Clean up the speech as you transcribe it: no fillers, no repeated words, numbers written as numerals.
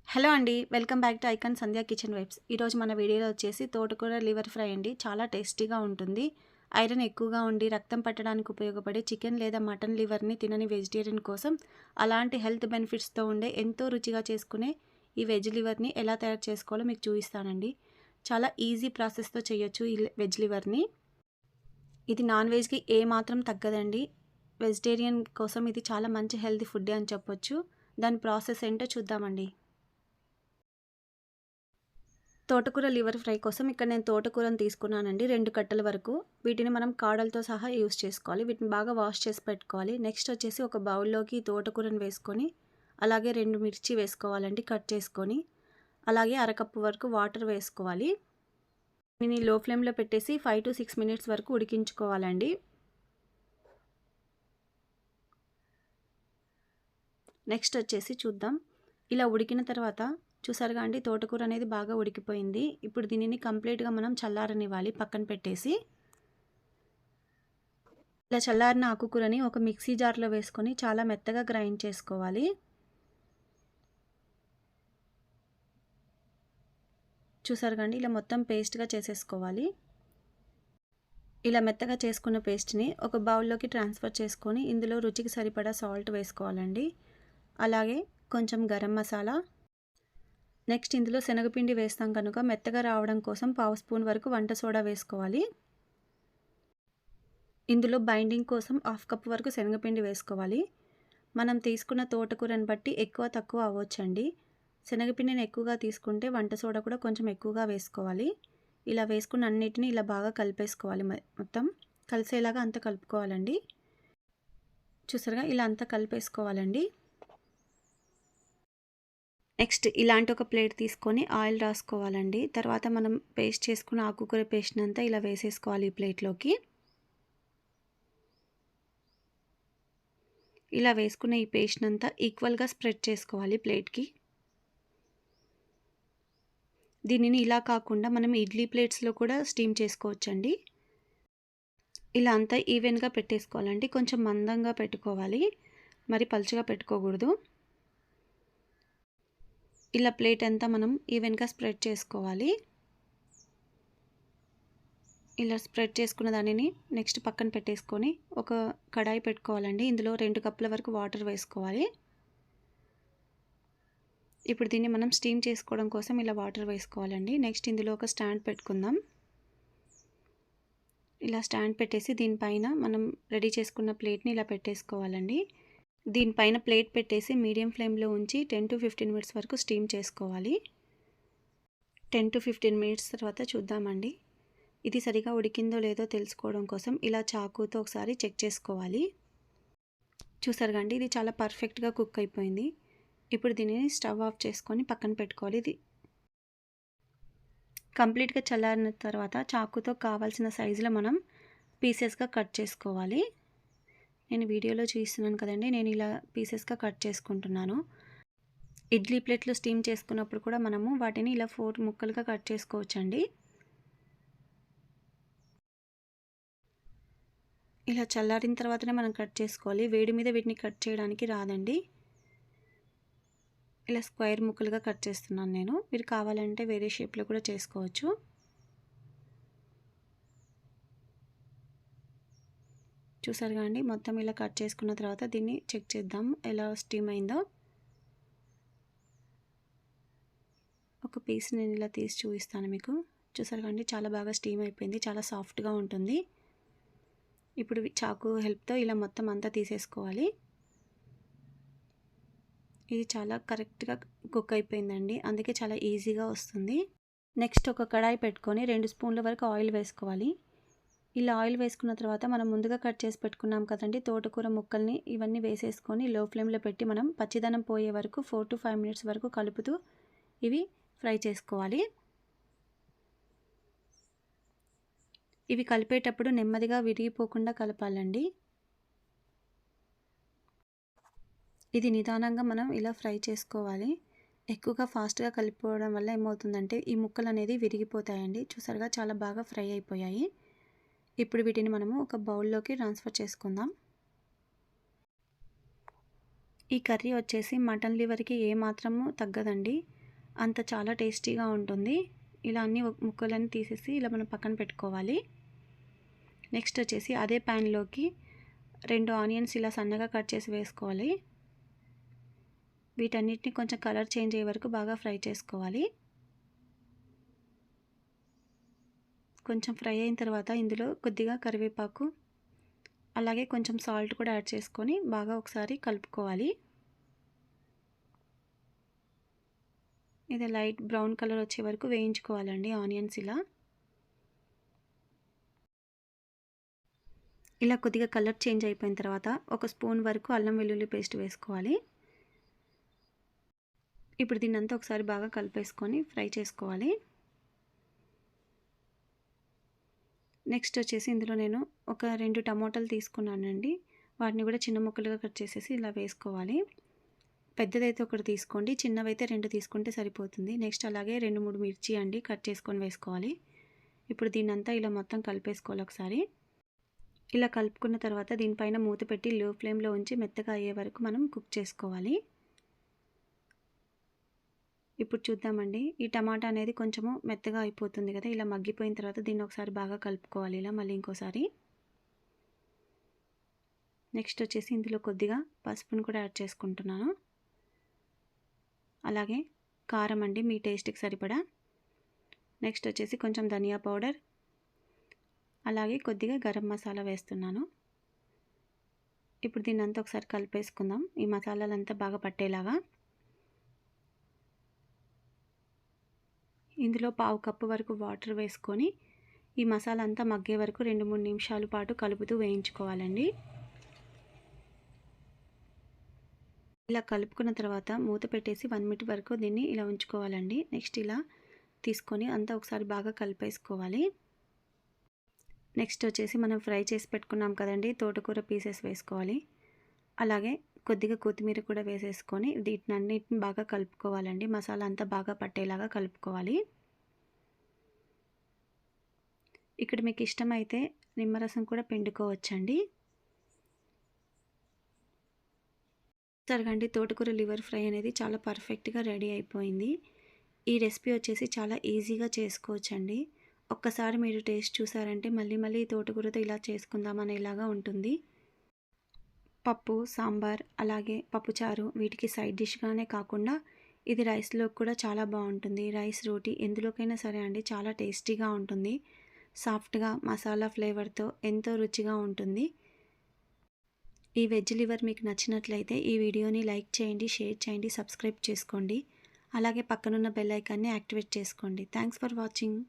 Hello అండి. Welcome back to icon Sandhya kitchen vibes. ఈరోజు మన వీడియోలో వచ్చేసి తోటకూర లివర్ ఫ్రై అండి. చాలా టేస్టీగా ఉంటుంది. ఐరన్ ఎక్కువగా ఉండి రక్తం పట్టడానికి ఉపయోగపడే చికెన్ లేదా మటన్ లివర్ని తినని వెజిటేరియన్ కోసం అలాంటి హెల్త్ బెనిఫిట్స్తో ఉండే ఎంతో రుచిగా చేసుకునే ఈ వెజ్ లివర్ని ఎలా తయారు చేసుకోవాలో మీకు చూపిస్తానండి. చాలా ఈజీ ప్రాసెస్తో చేయొచ్చు ఈ వెజ్ లివర్ని. ఇది నాన్ వెజ్కి ఏ మాత్రం తగ్గదండి. వెజిటేరియన్ కోసం ఇది చాలా మంచి హెల్తీ ఫుడ్ అని చెప్పొచ్చు. దాని ప్రాసెస్ ఏంటో చూద్దామండి. తోటకూర లివర్ ఫ్రై కోసం ఇక్కడ నేను తోటకూరను తీసుకున్నానండి 2 కట్టల వరకు. వీటిని మనం కాడలతో సహా యూస్ చేసుకోవాలి. వీటిని బాగా వాష్ చేసి పెట్టుకోవాలి. నెక్స్ట్ వచ్చేసి ఒక బౌల్లోకి తోటకూరను వేసుకొని అలాగే 2 మిర్చి వేసుకోవాలండి కట్ చేసుకొని. అలాగే అరకప్పు వరకు వాటర్ వేసుకోవాలి. దీన్ని లో ఫ్లేమ్లో పెట్టేసి 5 to 6 మినిట్స్ వరకు ఉడికించుకోవాలండి. నెక్స్ట్ వచ్చేసి చూద్దాం. ఇలా ఉడికిన తర్వాత చూసారుగా అండి తోటకూర అనేది బాగా ఉడికిపోయింది. ఇప్పుడు దీనిని కంప్లీట్గా మనం చల్లారనివ్వాలి పక్కన పెట్టేసి. ఇలా చల్లారిన ఆకుకూరని ఒక మిక్సీ జార్లో వేసుకొని చాలా మెత్తగా గ్రైండ్ చేసుకోవాలి. చూసారుగా అండి ఇలా మొత్తం పేస్ట్గా చేసేసుకోవాలి. ఇలా మెత్తగా చేసుకున్న పేస్ట్ని ఒక బౌల్లోకి ట్రాన్స్ఫర్ చేసుకొని ఇందులో రుచికి సరిపడా సాల్ట్ వేసుకోవాలండి. అలాగే కొంచెం గరం మసాలా, నెక్స్ట్ ఇందులో శనగపిండి వేస్తాం కనుక మెత్తగా రావడం కోసం 1/2 స్పూన్ వరకు వంట సోడా వేసుకోవాలి. ఇందులో బైండింగ్ కోసం 1/2 కప్ వరకు శనగపిండి వేసుకోవాలి. మనం తీసుకున్న తోటకూరని బట్టి ఎక్కువ తక్కువ అవ్వచ్చండి. శనగపిండిని ఎక్కువగా తీసుకుంటే వంట సోడా కూడా కొంచెం ఎక్కువగా వేసుకోవాలి. ఇలా వేసుకున్న అన్నిటిని ఇలా బాగా కలిపేసుకోవాలి. మొత్తం కలిసేలాగా అంతా కలుపుకోవాలండి. చూసారుగా ఇలా అంతా కలిపేసుకోవాలండి. నెక్స్ట్ ఇలాంటి ఒక ప్లేట్ తీసుకొని ఆయిల్ రాసుకోవాలండి. తర్వాత మనం పేస్ట్ చేసుకున్న ఆకుకూర పేస్ట్ని అంతా ఇలా వేసేసుకోవాలి ఈ ప్లేట్లోకి. ఇలా వేసుకున్న ఈ పేస్ట్ని అంతా ఈక్వల్గా స్ప్రెడ్ చేసుకోవాలి ప్లేట్కి. దీనిని ఇలా కాకుండా మనం ఇడ్లీ ప్లేట్స్లో కూడా స్టీమ్ చేసుకోవచ్చండి. ఇలా అంతా ఈవెన్గా పెట్టేసుకోవాలండి. కొంచెం మందంగా పెట్టుకోవాలి, మరి పలుచగా పెట్టుకోకూడదు. ఇలా ప్లేట్ అంతా మనం ఈవెన్గా స్ప్రెడ్ చేసుకోవాలి. ఇలా స్ప్రెడ్ చేసుకున్న దానిని నెక్స్ట్ పక్కన పెట్టేసుకొని ఒక కడాయి పెట్టుకోవాలండి. ఇందులో 2 కప్పుల వరకు వాటర్ వేసుకోవాలి. ఇప్పుడు దీన్ని మనం స్టీమ్ చేసుకోవడం కోసం ఇలా వాటర్ వేసుకోవాలండి. నెక్స్ట్ ఇందులో ఒక స్టాండ్ పెట్టుకుందాం. ఇలా స్టాండ్ పెట్టేసి దీనిపైన మనం రెడీ చేసుకున్న ప్లేట్ని ఇలా పెట్టేసుకోవాలండి. దీనిపైన ప్లేట్ పెట్టేసి మీడియం ఫ్లేమ్లో ఉంచి 10 to 15 మినిట్స్ వరకు స్టీమ్ చేసుకోవాలి. 10 to 15 మినిట్స్ తర్వాత చూద్దామండి. ఇది సరిగా ఉడికిందో లేదో తెలుసుకోవడం కోసం ఇలా చాకుతో ఒకసారి చెక్ చేసుకోవాలి. చూసారుగా అండి ఇది చాలా పర్ఫెక్ట్గా కుక్ అయిపోయింది. ఇప్పుడు దీనిని స్టవ్ ఆఫ్ చేసుకొని పక్కన పెట్టుకోవాలి. ఇది కంప్లీట్గా చల్లారిన తర్వాత చాకుతో కావాల్సిన సైజులో మనం పీసెస్గా కట్ చేసుకోవాలి. నేను వీడియోలో చూస్తున్నాను కదండి, నేను ఇలా పీసెస్గా కట్ చేసుకుంటున్నాను. ఇడ్లీ ప్లేట్లో స్టీమ్ చేసుకున్నప్పుడు కూడా మనము వాటిని ఇలా 4 ముక్కలుగా కట్ చేసుకోవచ్చండి. ఇలా చల్లారిన తర్వాతనే మనం కట్ చేసుకోవాలి. వేడి మీద వీటిని కట్ చేయడానికి రాదండి. ఇలా స్క్వేర్ ముక్కలుగా కట్ చేస్తున్నాను నేను. మీరు కావాలంటే వేరే షేప్లో కూడా చేసుకోవచ్చు. చూసారుగా అండి మొత్తం ఇలా కట్ చేసుకున్న తర్వాత దీన్ని చెక్ చేద్దాం ఎలా స్టీమ్ అయిందో. ఒక పీస్ నేను ఇలా తీసి చూపిస్తాను మీకు. చూసారుగా అండి చాలా బాగా స్టీమ్ అయిపోయింది, చాలా సాఫ్ట్గా ఉంటుంది. ఇప్పుడు చాకు హెల్ప్తో ఇలా మొత్తం అంతా తీసేసుకోవాలి. ఇది చాలా కరెక్ట్గా కుక్ అయిపోయిందండి, అందుకే చాలా ఈజీగా వస్తుంది. నెక్స్ట్ ఒక కడాయి పెట్టుకొని 2 స్పూన్ల వరకు ఆయిల్ వేసుకోవాలి. ఇలా ఆయిల్ వేసుకున్న తర్వాత మనం ముందుగా కట్ చేసి పెట్టుకున్నాం కదండి తోటకూర ముక్కల్ని, ఇవన్నీ వేసేసుకొని లో ఫ్లేమ్లో పెట్టి మనం పచ్చిదనం పోయే వరకు 4 to 5 మినిట్స్ వరకు కలుపుతూ ఇవి ఫ్రై చేసుకోవాలి. ఇవి కలిపేటప్పుడు నెమ్మదిగా విరిగిపోకుండా కలపాలండి. ఇది నిదానంగా మనం ఇలా ఫ్రై చేసుకోవాలి. ఎక్కువగా ఫాస్ట్గా కలిపిపోవడం వల్ల ఏమవుతుందంటే ఈ ముక్కలు అనేది విరిగిపోతాయండి. చూసారుగా చాలా బాగా ఫ్రై అయిపోయాయి. ఇప్పుడు వీటిని మనము ఒక బౌల్లోకి ట్రాన్స్ఫర్ చేసుకుందాం. ఈ కర్రీ వచ్చేసి మటన్ లివర్కి ఏ మాత్రము తగ్గదండి. అంత చాలా టేస్టీగా ఉంటుంది. ఇలా అన్ని ముక్కలన్నీ తీసేసి ఇలా మనం పక్కన పెట్టుకోవాలి. నెక్స్ట్ వచ్చేసి అదే ప్యాన్లోకి 2 ఆనియన్స్ ఇలా సన్నగా కట్ చేసి వేసుకోవాలి. వీటన్నిటిని కొంచెం కలర్ చేంజ్ అయ్యే వరకు బాగా ఫ్రై చేసుకోవాలి. కొంచెం ఫ్రై అయిన తర్వాత ఇందులో కొద్దిగా కరివేపాకు అలాగే కొంచెం సాల్ట్ కూడా యాడ్ చేసుకొని బాగా ఒకసారి కలుపుకోవాలి. ఇది లైట్ బ్రౌన్ కలర్ వచ్చే వరకు వేయించుకోవాలండి ఆనియన్స్ ఇలా కొద్దిగా కలర్ చేంజ్ అయిపోయిన తర్వాత 1 స్పూన్ వరకు అల్లం వెల్లుల్లి పేస్ట్ వేసుకోవాలి. ఇప్పుడు దీన్నంతా ఒకసారి బాగా కలిపేసుకొని ఫ్రై చేసుకోవాలి. నెక్స్ట్ వచ్చేసి ఇందులో నేను ఒక 2 టమోటాలు తీసుకున్నానండి. వాటిని కూడా చిన్న ముక్కలుగా కట్ చేసేసి ఇలా వేసుకోవాలి. పెద్దదైతే ఒకటి తీసుకోండి, చిన్నవైతే 2 తీసుకుంటే సరిపోతుంది. నెక్స్ట్ అలాగే 2-3 మిర్చి అండి కట్ చేసుకొని వేసుకోవాలి. ఇప్పుడు దీన్నంతా ఇలా మొత్తం కలిపేసుకోవాలి ఒకసారి. ఇలా కలుపుకున్న తర్వాత దీనిపైన మూత పెట్టి లో ఫ్లేమ్లో ఉంచి మెత్తగా అయ్యే వరకు మనం కుక్ చేసుకోవాలి. ఇప్పుడు చూద్దామండి, ఈ టమాటా అనేది కొంచెము మెత్తగా అయిపోతుంది కదా. ఇలా మగ్గిపోయిన తర్వాత దీన్ని ఒకసారి బాగా కలుపుకోవాలి ఇలా మళ్ళీ ఇంకోసారి. నెక్స్ట్ వచ్చేసి ఇందులో కొద్దిగా పసుపును కూడా యాడ్ చేసుకుంటున్నాను. అలాగే కారం అండి మీ టేస్ట్కి సరిపడా. నెక్స్ట్ వచ్చేసి కొంచెం ధనియా పౌడర్ అలాగే కొద్దిగా గరం మసాలా వేస్తున్నాను. ఇప్పుడు దీన్నంతా ఒకసారి కలిపేసుకుందాం, ఈ మసాలాలంతా బాగా పట్టేలాగా. ఇందులో 1/2 కప్పు వరకు వాటర్ వేసుకొని ఈ మసాలా అంతా మగ్గే వరకు 2-3 నిమిషాల పాటు కలుపుతూ వేయించుకోవాలండి. ఇలా కలుపుకున్న తర్వాత మూత పెట్టేసి 1 మినిట్ వరకు దీన్ని ఇలా ఉంచుకోవాలండి. నెక్స్ట్ ఇలా తీసుకొని అంతా ఒకసారి బాగా కలిపేసుకోవాలి. నెక్స్ట్ వచ్చేసి మనం ఫ్రై చేసి పెట్టుకున్నాం కదండి, తోటకూర పీసెస్ వేసుకోవాలి. అలాగే కొద్దిగా కొత్తిమీర కూడా వేసేసుకొని వీటినన్నిటిని బాగా కలుపుకోవాలండి. మసాలా అంతా బాగా పట్టేలాగా కలుపుకోవాలి. ఇక్కడ మీకు ఇష్టమైతే నిమ్మరసం కూడా పిండుకోవచ్చండి. జరగండి, తోటకూర లివర్ ఫ్రై అనేది చాలా పర్ఫెక్ట్గా రెడీ అయిపోయింది. ఈ రెసిపీ వచ్చేసి చాలా ఈజీగా చేసుకోవచ్చండి. ఒక్కసారి మీరు టేస్ట్ చూసారంటే మళ్ళీ మళ్ళీ తోటకూరతో ఇలా చేసుకుందాం అనేలాగా ఉంటుంది. పప్పు, సాంబార్ అలాగే పప్పుచారు వీటికి సైడ్ డిష్గానే కాకుండా ఇది రైస్లో కూడా చాలా బాగుంటుంది. రైస్, రోటీ ఎందులోకైనా సరే అండి చాలా టేస్టీగా ఉంటుంది. సాఫ్ట్గా మసాలా ఫ్లేవర్తో ఎంతో రుచిగా ఉంటుంది. ఈ వెజ్ లివర్ మీకు నచ్చినట్లయితే ఈ వీడియోని లైక్ చేయండి, షేర్ చేయండి, సబ్స్క్రైబ్ చేసుకోండి. అలాగే పక్కనున్న బెల్ ఐకాన్ని యాక్టివేట్ చేసుకోండి. Thanks for watching.